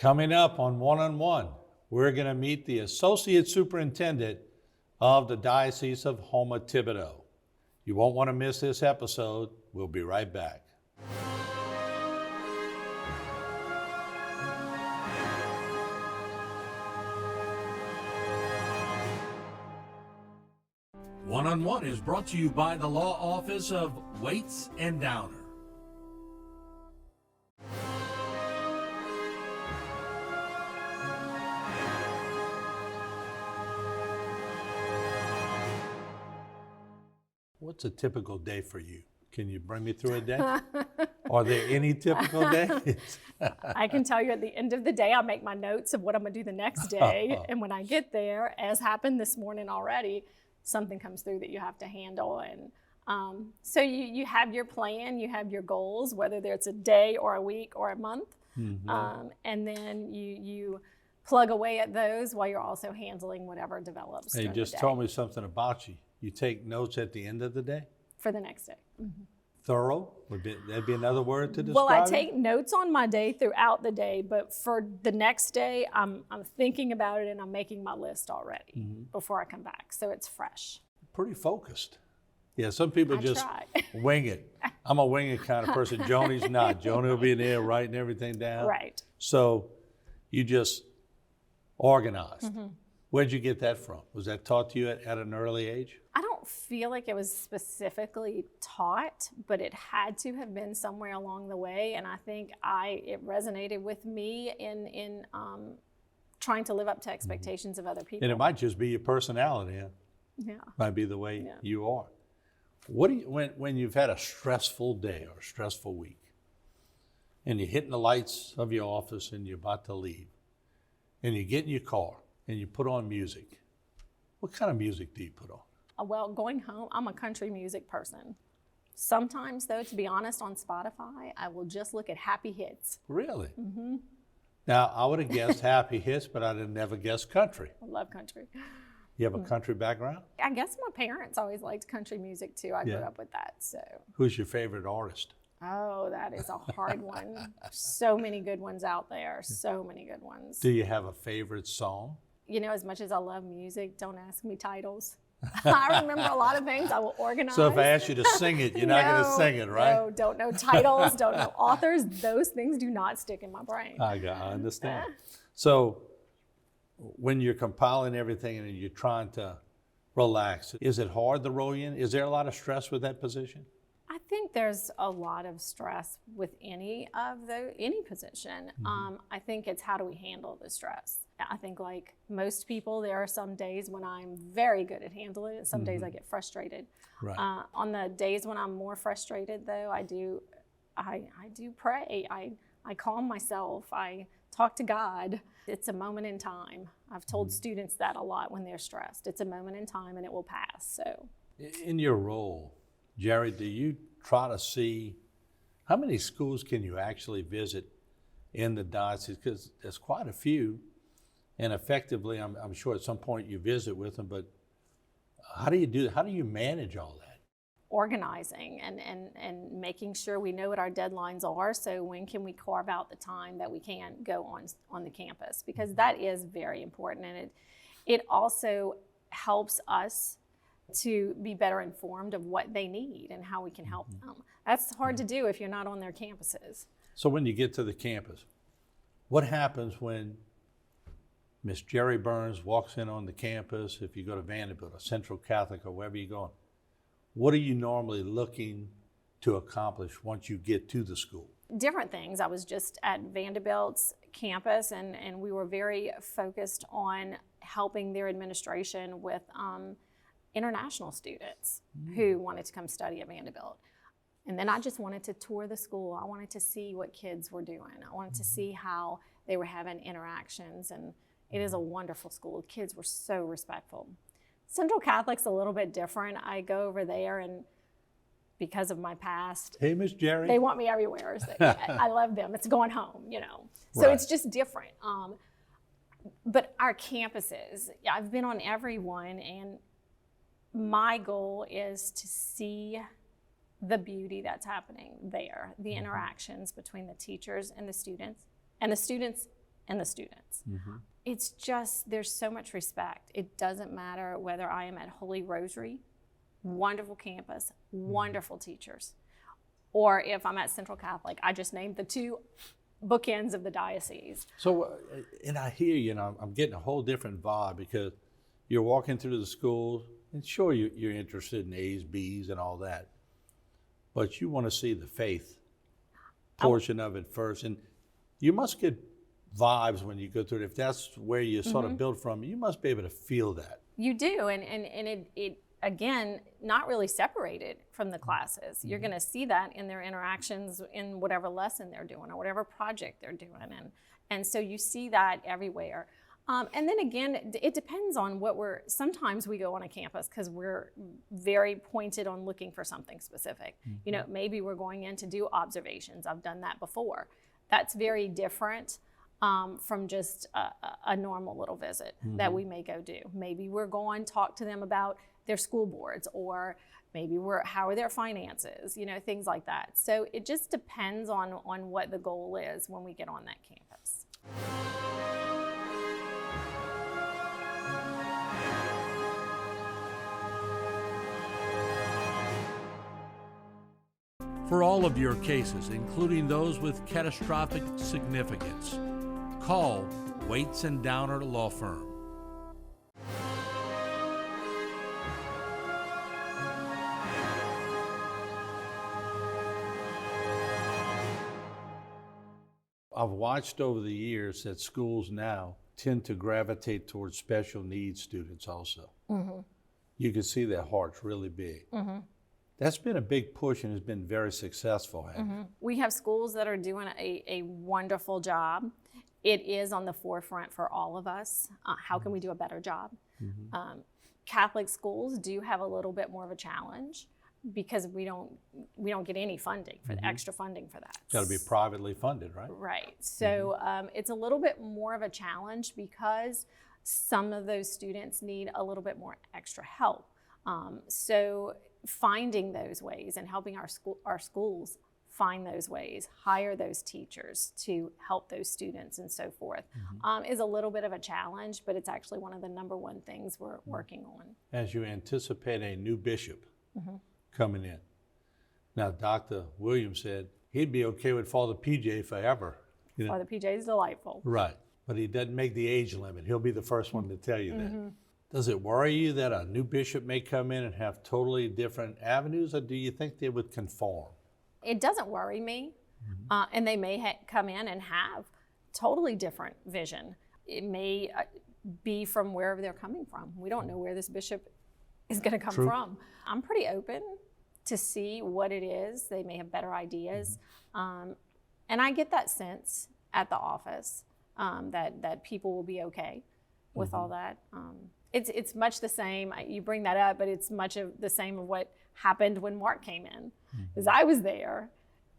Coming up on One-on-One, we're going to meet the Associate Superintendent of the Diocese of Houma-Thibodaux. You won't want to miss this episode. We'll be right back. One-on-One is brought to you by the Law Office of Waits and Downer. What's a typical day for you? Can you bring me through a day? Are there any typical days? I can tell you at the end of the day, I make my notes of what I'm gonna do the next day. And when I get there, as happened this morning already, something comes through that you have to handle. And so you have your plan, you have your goals, whether it's a day or a week or a month. Mm-hmm. And then you plug away at those while you're also handling whatever develops. Hey, you just told me something about you. You take notes at the end of the day? For the next day. Mm-hmm. Thorough? That'd be another word to describe Well, I it? take notes on my day throughout the day, but for the next day, I'm thinking about it and I'm making my list already before I come back, so it's fresh. Pretty focused. Yeah, some people just wing it. I'm a wing it kind of person. Joni's not. Joni will be in there writing everything down. Right. So you just organized. Mm-hmm. Where'd you get that from? Was that taught to you at an early age? I don't feel like it was specifically taught, but it had to have been somewhere along the way. And I think it resonated with me in trying to live up to expectations of other people. And it might just be your personality. Huh? Yeah. Might be the way you are. What do you, when you've had a stressful day or a stressful week, and you're hitting the lights of your office and you're about to leave, and you get in your car and you put on music, what kind of music do you put on? Well, going home, I'm a country music person. Sometimes, though, to be honest, on Spotify, I will just look at happy hits. Really? Mm-hmm. Now, I would have guessed happy hits, but I didn't never guess country. I love country. You have a country background? I guess my parents always liked country music, too. I grew up with that, so. Who's your favorite artist? Oh, that is a hard one. So many good ones out there, so many good ones. Do you have a favorite song? You know, as much as I love music, don't ask me titles. I remember a lot of things. I will organize. So if I ask you to sing it, you're not going to sing it, right? No, don't know titles, don't know authors. Those things do not stick in my brain. I understand. So when you're compiling everything and you're trying to relax, is it hard to roll in? Is there a lot of stress with that position? I think there's a lot of stress with any position. Mm-hmm. I think it's how do we handle the stress. I think like most people, there are some days when I'm very good at handling it. Some days I get frustrated. Right. On the days when I'm more frustrated, though, I do pray. I calm myself. I talk to God. It's a moment in time. I've told students that a lot when they're stressed. It's a moment in time and it will pass. So, in your role, Gerrie, do you try to see how many schools can you actually visit in the diocese? Because there's quite a few, and effectively, I'm sure at some point you visit with them, but how do you do that? How do you manage all that? Organizing and making sure we know what our deadlines are, so when can we carve out the time that we can go on the campus, because that is very important, and it also helps us to be better informed of what they need and how we can help them. That's hard to do if you're not on their campuses. So when you get to the campus, what happens when Miss Gerrie Byrne walks in on the campus? If you go to Vanderbilt or Central Catholic or wherever you're going, what are you normally looking to accomplish once you get to the school? Different things. I was just at Vanderbilt's campus and we were very focused on helping their administration with international students who wanted to come study at Vanderbilt. And then I just wanted to tour the school. I wanted to see what kids were doing. I wanted to see how they were having interactions, and it is a wonderful school. The kids were so respectful. Central Catholic's a little bit different. I go over there and because of my past. Hey, Miss Gerrie. They want me everywhere. So I love them. It's going home, you know. So It's just different. But our campuses, I've been on every one, and my goal is to see the beauty that's happening there, the interactions between the teachers and the students and the students. It's just, there's so much respect. It doesn't matter whether I am at Holy Rosary, wonderful campus, wonderful teachers, or if I'm at Central Catholic. I just named the two bookends of the diocese. So, and I hear you, and I'm getting a whole different vibe because you're walking through the schools, and sure, you're interested in A's, B's, and all that, but you want to see the faith portion of it first, and you must get vibes when you go through it. If that's where you sort of build from, you must be able to feel that. You do, and it again, not really separated from the classes. You're going to see that in their interactions in whatever lesson they're doing or whatever project they're doing, and so you see that everywhere. And then again, it depends on what sometimes we go on a campus because we're very pointed on looking for something specific. You know, maybe we're going in to do observations. I've done that before. That's very different from just a normal little visit that we may go do. Maybe we're going to talk to them about their school boards, or maybe how are their finances, you know, things like that. So it just depends on what the goal is when we get on that campus. For all of your cases, including those with catastrophic significance, call Waits and Downer Law Firm. I've watched over the years that schools now tend to gravitate towards special needs students also. You can see their hearts really big. That's been a big push and has been very successful. We have schools that are doing a wonderful job. It is on the forefront for all of us. How can we do a better job? Catholic schools do have a little bit more of a challenge because we don't get any funding for the extra funding for that. It's got to be privately funded, right? Right. So it's a little bit more of a challenge because some of those students need a little bit more extra help. So finding those ways and helping our schools find those ways, hire those teachers to help those students and so forth, is a little bit of a challenge, but it's actually one of the number one things we're working on. As you anticipate a new bishop coming in. Now, Dr. Williams said he'd be okay with Father PJ forever. You know? Father PJ is delightful. Right, but he doesn't make the age limit. He'll be the first one to tell you that. Does it worry you that a new bishop may come in and have totally different avenues, or do you think they would conform? It doesn't worry me, and they may come in and have totally different vision. It may be from wherever they're coming from. We don't know where this bishop is going to come from. I'm pretty open to see what it is. They may have better ideas, and I get that sense at the office that people will be okay with all that. It's much the same. You bring that up, but it's much of the same of what happened when Mark came in, because I was there,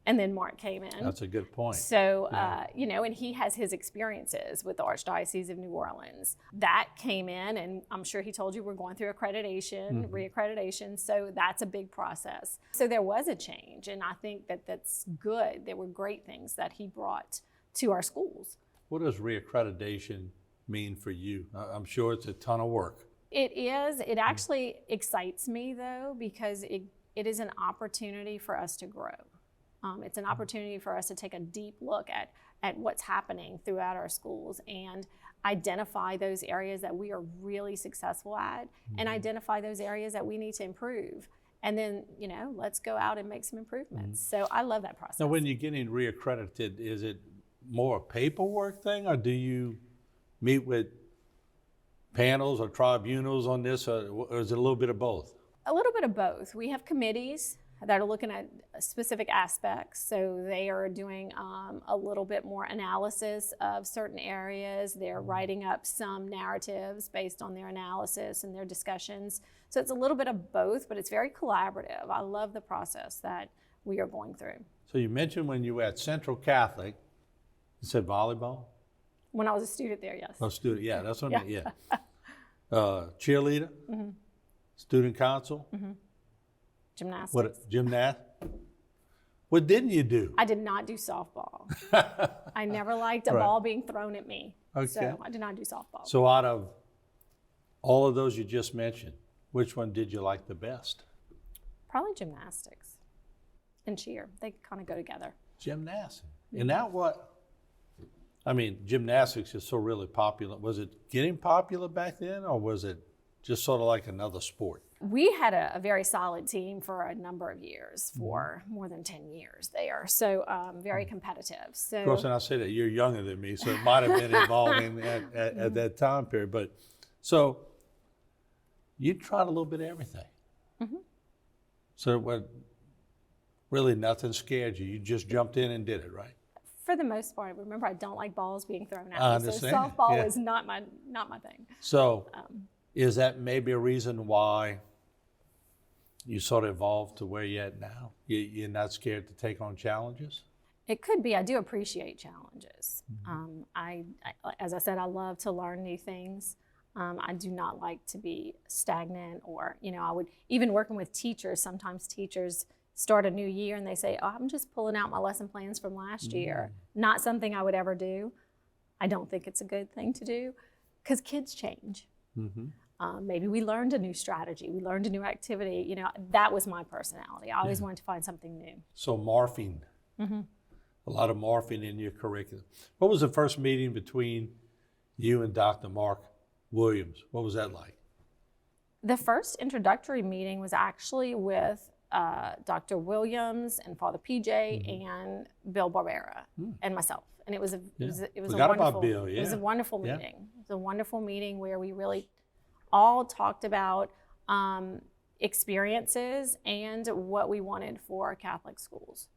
and then Mark came in. That's a good point. So, you know, and he has his experiences with the Archdiocese of New Orleans. That came in, and I'm sure he told you we're going through accreditation, reaccreditation, so that's a big process. So there was a change, and I think that's good. There were great things that he brought to our schools. What does reaccreditation mean for you? I'm sure it's a ton of work. It is. It actually excites me, though, because it is an opportunity for us to grow. It's an opportunity for us to take a deep look at what's happening throughout our schools and identify those areas that we are really successful at and identify those areas that we need to improve. And then, you know, let's go out and make some improvements. So I love that process. Now, when you're getting reaccredited, is it more a paperwork thing, or do you meet with panels or tribunals on this, or is it a little bit of both? A little bit of both. We have committees that are looking at specific aspects. So they are doing a little bit more analysis of certain areas. They're writing up some narratives based on their analysis and their discussions. So it's a little bit of both, but it's very collaborative. I love the process that we are going through. So you mentioned when you were at Central Catholic, you said volleyball? When I was a student there, yes. Oh, student, yeah, that's what I mean, yeah. Cheerleader, student council, Gymnastics. gymnast. What didn't you do? I did not do softball. I never liked a Right. ball being thrown at me. Okay. So I did not do softball. So out of all of those you just mentioned, which one did you like the best? Probably gymnastics and cheer. They kind of go together. Gymnastics. And that what, I mean, gymnastics is so really popular. Was it getting popular back then, or was it just sort of like another sport? We had a very solid team for a number of years, for more than 10 years there. So very competitive. So Of course, and I say that you're younger than me, so it might have been evolving at that time period. But so you tried a little bit of everything. So what, really nothing scared you. You just jumped in and did it, right? for the most part, remember, I don't like balls being thrown at I me. So understand. softball Yeah. is not my thing. So is that maybe a reason why you sort of evolved to where you're at now? You're not scared to take on challenges? It could be. I do appreciate challenges. As I said, I love to learn new things. I do not like to be stagnant, or, I would, even working with teachers, sometimes teachers start a new year and they say, oh, I'm just pulling out my lesson plans from last year. Not something I would ever do. I don't think it's a good thing to do, because kids change. Maybe we learned a new strategy, we learned a new activity. That was my personality. I always wanted to find something new. So morphing, a lot of morphing in your curriculum. What was the first meeting between you and Dr. Mark Williams? What was that like? The first introductory meeting was actually with Dr. Williams and Father PJ and Bill Barbera and myself, and it was a Forgot wonderful about Bill, it was a yeah. wonderful Yeah. meeting. It was a wonderful meeting where we really all talked about experiences and what we wanted for Catholic schools.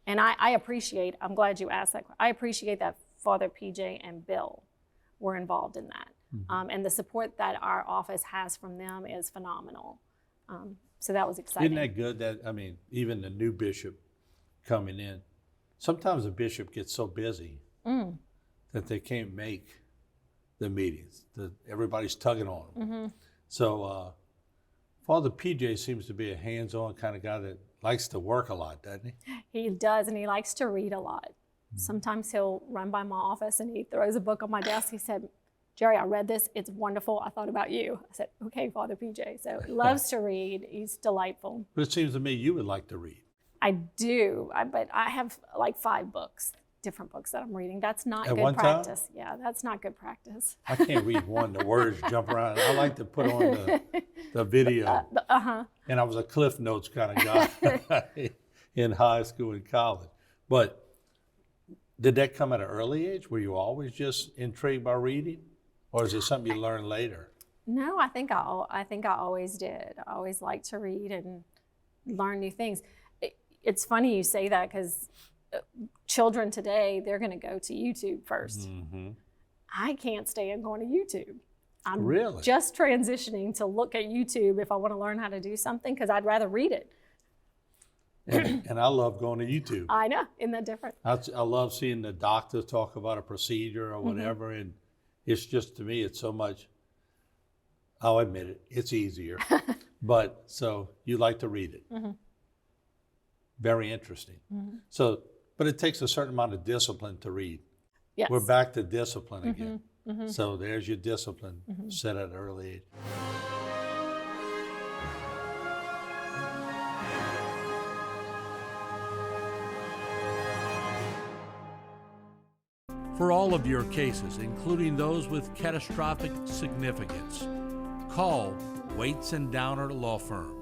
And I appreciate, I'm glad you asked that. I appreciate that Father PJ and Bill were involved in that. And the support that our office has from them is phenomenal. So that was exciting. Isn't that good that, even the new bishop coming in, sometimes the bishop gets so busy that they can't make the meetings. Everybody's tugging on them. So Father PJ seems to be a hands-on kind of guy that likes to work a lot, doesn't he? He does, and he likes to read a lot. Sometimes he'll run by my office and he throws a book on my desk. He said, Gerrie, I read this. It's wonderful. I thought about you. I said, okay, Father PJ. So he loves to read. He's delightful. But it seems to me you would like to read. I do, but I have like 5 books, different books that I'm reading. That's not At good one time? practice. Yeah, that's not good practice. I can't read one. The words jump around. I like to put on the video. And I was a Cliff Notes kind of guy in high school and college. But did that come at an early age? Were you always just intrigued by reading? Or is it something you learned later? No, I think I always did. I always liked to read and learn new things. It's funny you say that, because children today, they're going to go to YouTube first. I can't stand going to YouTube. I'm Really? just transitioning to look at YouTube if I want to learn how to do something, because I'd rather read it. And I love going to YouTube. I know, isn't that different? I love seeing the doctor talk about a procedure or whatever. And it's just, to me, it's so much, I'll admit it, it's easier. But so you like to read it. Very interesting. So, but it takes a certain amount of discipline to read. Yes. We're back to discipline again. So there's your discipline set at an early age. For all of your cases, including those with catastrophic significance, call Waits and Downer Law Firm.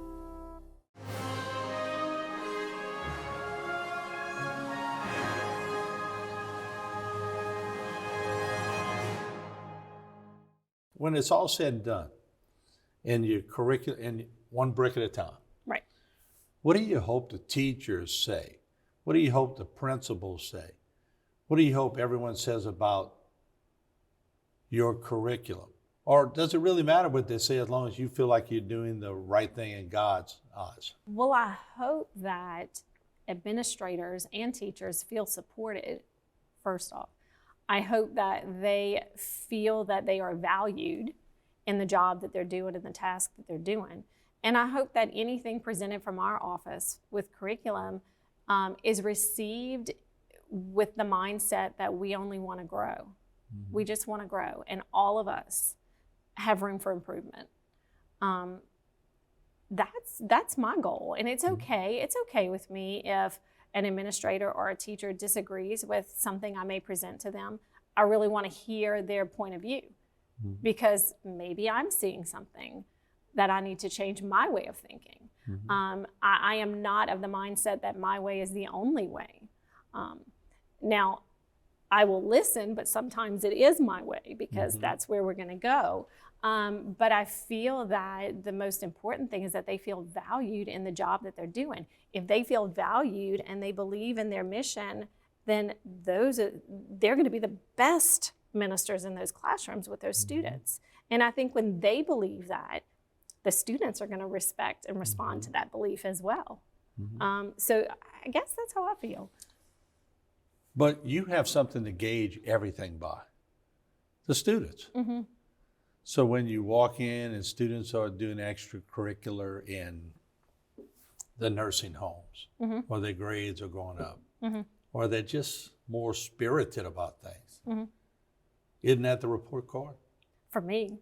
When it's all said and done, in your curriculum, and one brick at a time, Right. what do you hope the teachers say? What do you hope the principals say? What do you hope everyone says about your curriculum? Or does it really matter what they say, as long as you feel like you're doing the right thing in God's eyes? Well, I hope that administrators and teachers feel supported, first off. I hope that they feel that they are valued in the job that they're doing and the task that they're doing. And I hope that anything presented from our office with curriculum is received with the mindset that we only want to grow. We just want to grow, and all of us have room for improvement. That's my goal, and it's okay. It's okay with me if an administrator or a teacher disagrees with something I may present to them. I really want to hear their point of view, because maybe I'm seeing something that I need to change my way of thinking. I am not of the mindset that my way is the only way. Now, I will listen, but sometimes it is my way, because that's where we're going to go. But I feel that the most important thing is that they feel valued in the job that they're doing. If they feel valued and they believe in their mission, then they're going to be the best ministers in those classrooms with those students. And I think when they believe that, the students are going to respect and respond to that belief as well. So I guess that's how I feel. But you have something to gauge everything by, the students. So when you walk in and students are doing extracurricular in the nursing homes, or their grades are going up, or they're just more spirited about things, isn't that the report card? For me,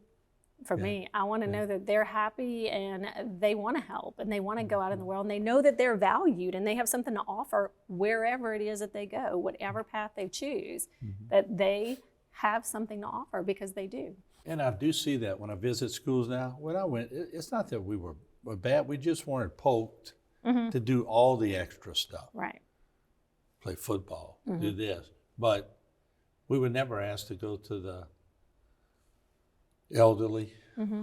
I want to know that they're happy and they want to help and they want to go out in the world, and they know that they're valued and they have something to offer wherever it is that they go, whatever path they choose, that they have something to offer, because they do. And I do see that when I visit schools now. When I went, it's not that we were bad, we just weren't poked to do all the extra stuff. Right. Play football, do this. But we were never asked to go to the elderly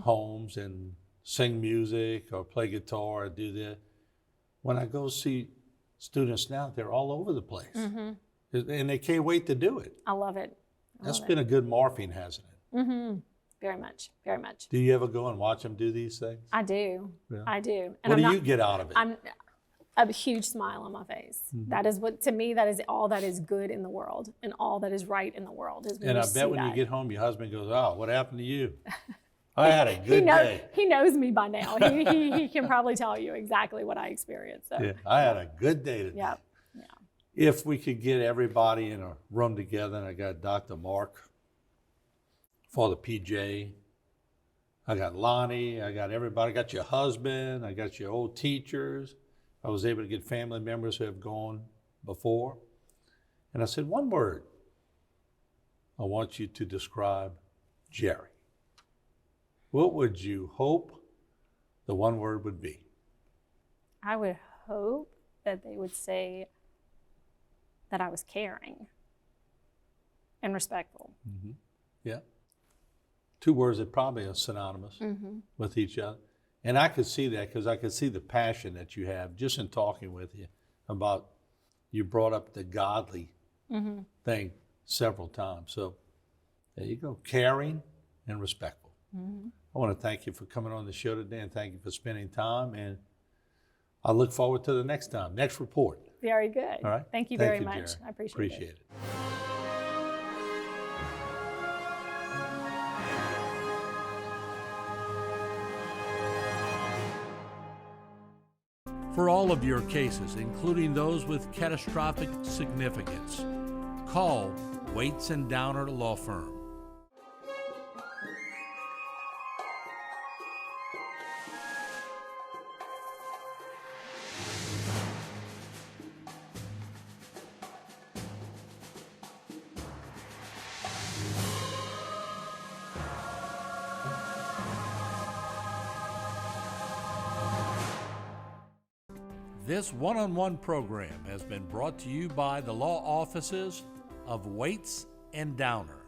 homes and sing music or play guitar or do that. When I go see students now, they're all over the place. And they can't wait to do it. I love it. That's been a good morphine, hasn't it? Very much, very much. Do you ever go and watch them do these things? I do. Yeah. I do. And What do you get out of it? I'm a huge smile on my face. That is what, to me, that is all that is good in the world and all that is right in the world. Is when And you I bet when see you get home, your husband goes, "Oh, what happened to you?" I had a good day. He knows me by now. He can probably tell you exactly what I experienced. So. Yeah, I had a good day today. Yeah. If we could get everybody in a room together, and I got Dr. Mark for the PJ, I got Lonnie, I got everybody, I got your husband, I got your old teachers. I was able to get family members who have gone before. And I said, one word. I want you to describe Gerrie. What would you hope the one word would be? I would hope that they would say that I was caring and respectful. Yeah. Two words that probably are synonymous with each other. And I could see that, because I could see the passion that you have just in talking with you about, you brought up the godly thing several times. So there you go, caring and respectful. I want to thank you for coming on the show today, and thank you for spending time. And I look forward to the next time, next report. Very good. All right. Thank you very you, much. Gerrie. I appreciate it. it. For all of your cases, including those with catastrophic significance, call Waits and Downer Law Firm. This one-on-one program has been brought to you by the law offices of Waits and Downer.